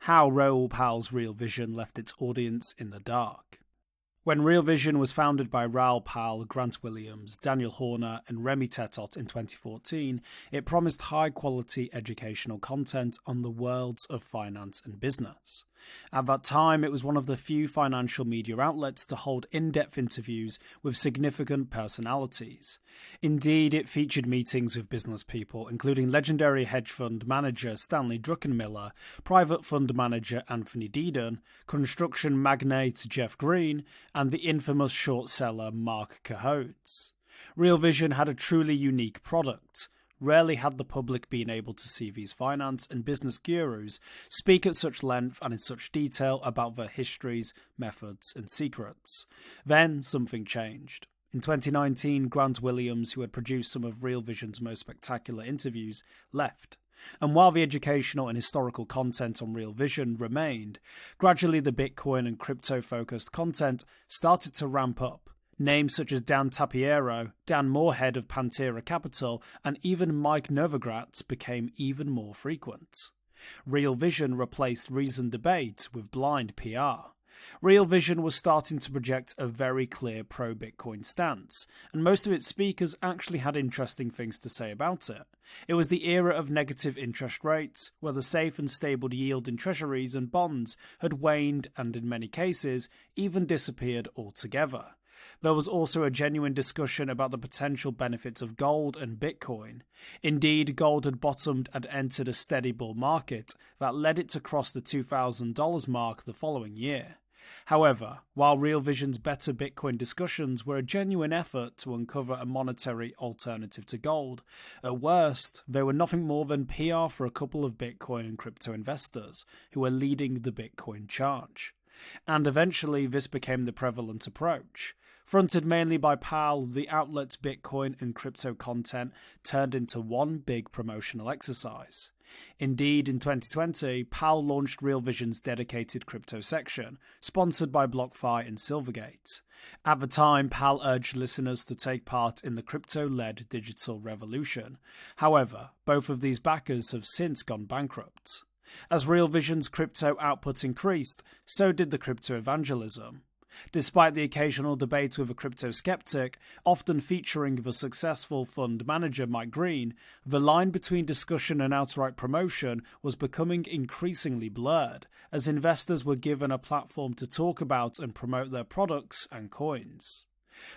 How Raoul Pal's Real Vision left its audience in the dark. When Real Vision was founded by Raoul Pal, Grant Williams, Daniel Horner, and Remi Tetot in 2014, it promised high-quality educational content on the worlds of finance and business. At that time, it was one of the few financial media outlets to hold in-depth interviews with significant personalities. Indeed, it featured meetings with business people, including legendary hedge fund manager Stanley Druckenmiller, private fund manager Anthony Deedon, construction magnate Jeff Green, and the infamous short seller Mark Cahodes. Real Vision had a truly unique product. Rarely had the public been able to see these finance and business gurus speak at such length and in such detail about their histories, methods, and secrets. Then something changed. In 2019, Grant Williams, who had produced some of Real Vision's most spectacular interviews, left. And while the educational and historical content on Real Vision remained, gradually the Bitcoin and crypto-focused content started to ramp up. Names such as Dan Tapiero, Dan Moorhead of Pantera Capital, and even Mike Novogratz became even more frequent. Real Vision replaced reasoned debate with blind PR. Real Vision was starting to project a very clear pro-Bitcoin stance, and most of its speakers actually had interesting things to say about it. It was the era of negative interest rates, where the safe and stable yield in treasuries and bonds had waned and, in many cases, even disappeared altogether. There was also a genuine discussion about the potential benefits of gold and Bitcoin. Indeed, gold had bottomed and entered a steady bull market that led it to cross the $2,000 mark the following year. However, while Real Vision's better Bitcoin discussions were a genuine effort to uncover a monetary alternative to gold, at worst, they were nothing more than PR for a couple of Bitcoin and crypto investors who were leading the Bitcoin charge. And eventually this became the prevalent approach. Fronted mainly by Pal, the outlet's Bitcoin and crypto content turned into one big promotional exercise. Indeed, in 2020, Pal launched Real Vision's dedicated crypto section, sponsored by BlockFi and Silvergate. At the time, Pal urged listeners to take part in the crypto-led digital revolution. However, both of these backers have since gone bankrupt. As Real Vision's crypto output increased, so did the crypto evangelism. Despite the occasional debate with a crypto skeptic, often featuring the successful fund manager Mike Green, the line between discussion and outright promotion was becoming increasingly blurred, as investors were given a platform to talk about and promote their products and coins.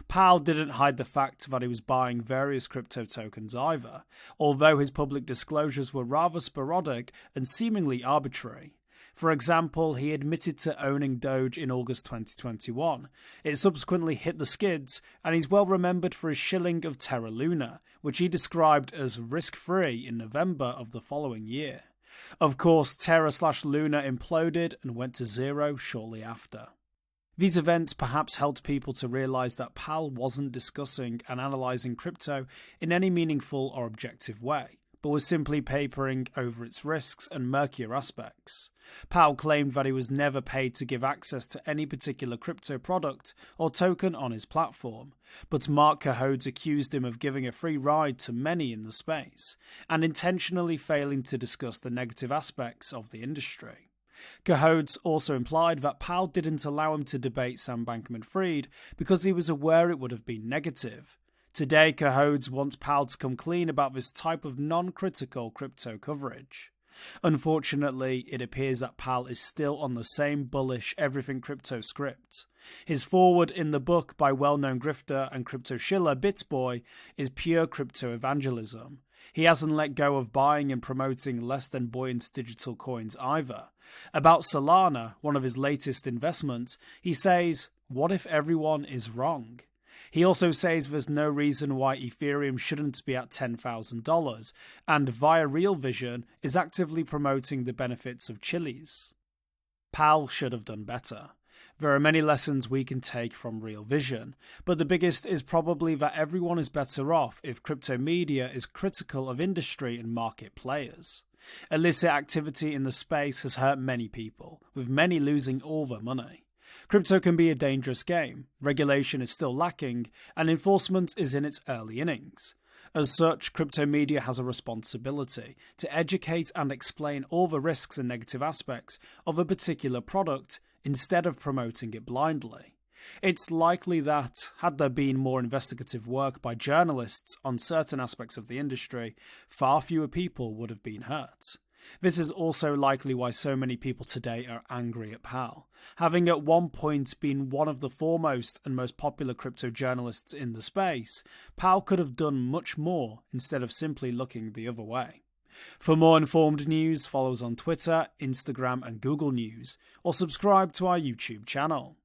Pal didn't hide the fact that he was buying various crypto tokens either, although his public disclosures were rather sporadic and seemingly arbitrary. For example, he admitted to owning Doge in August 2021. It subsequently hit the skids, and he's well remembered for his shilling of Terra Luna, which he described as risk-free in November of the following year. Of course, Terra/Luna imploded and went to zero shortly after. These events perhaps helped people to realize that Pal wasn't discussing and analyzing crypto in any meaningful or objective way, but was simply papering over its risks and murkier aspects. Pal claimed that he was never paid to give access to any particular crypto product or token on his platform, but Mark Cahodes accused him of giving a free ride to many in the space, and intentionally failing to discuss the negative aspects of the industry. Cahodes also implied that Pal didn't allow him to debate Sam Bankman-Fried because he was aware it would have been negative. Today, Cahodes wants Pal to come clean about this type of non-critical crypto coverage. Unfortunately, it appears that Pal is still on the same bullish everything crypto script. His foreword in the book by well-known grifter and crypto shiller BitsBoy is pure crypto evangelism. He hasn't let go of buying and promoting less than buoyant digital coins either. About Solana, one of his latest investments, he says, "What if everyone is wrong?" He also says there's no reason why Ethereum shouldn't be at $10,000, and via Real Vision is actively promoting the benefits of Chili's. Pal should have done better. There are many lessons we can take from Real Vision, but the biggest is probably that everyone is better off if crypto media is critical of industry and market players. Illicit activity in the space has hurt many people, with many losing all their money. Crypto can be a dangerous game, regulation is still lacking, and enforcement is in its early innings. As such, crypto media has a responsibility to educate and explain all the risks and negative aspects of a particular product instead of promoting it blindly. It's likely that, had there been more investigative work by journalists on certain aspects of the industry, far fewer people would have been hurt. This is also likely why so many people today are angry at Pal. Having at one point been one of the foremost and most popular crypto journalists in the space, Pal could have done much more instead of simply looking the other way. For more informed news, follow us on Twitter, Instagram and Google News, or subscribe to our YouTube channel.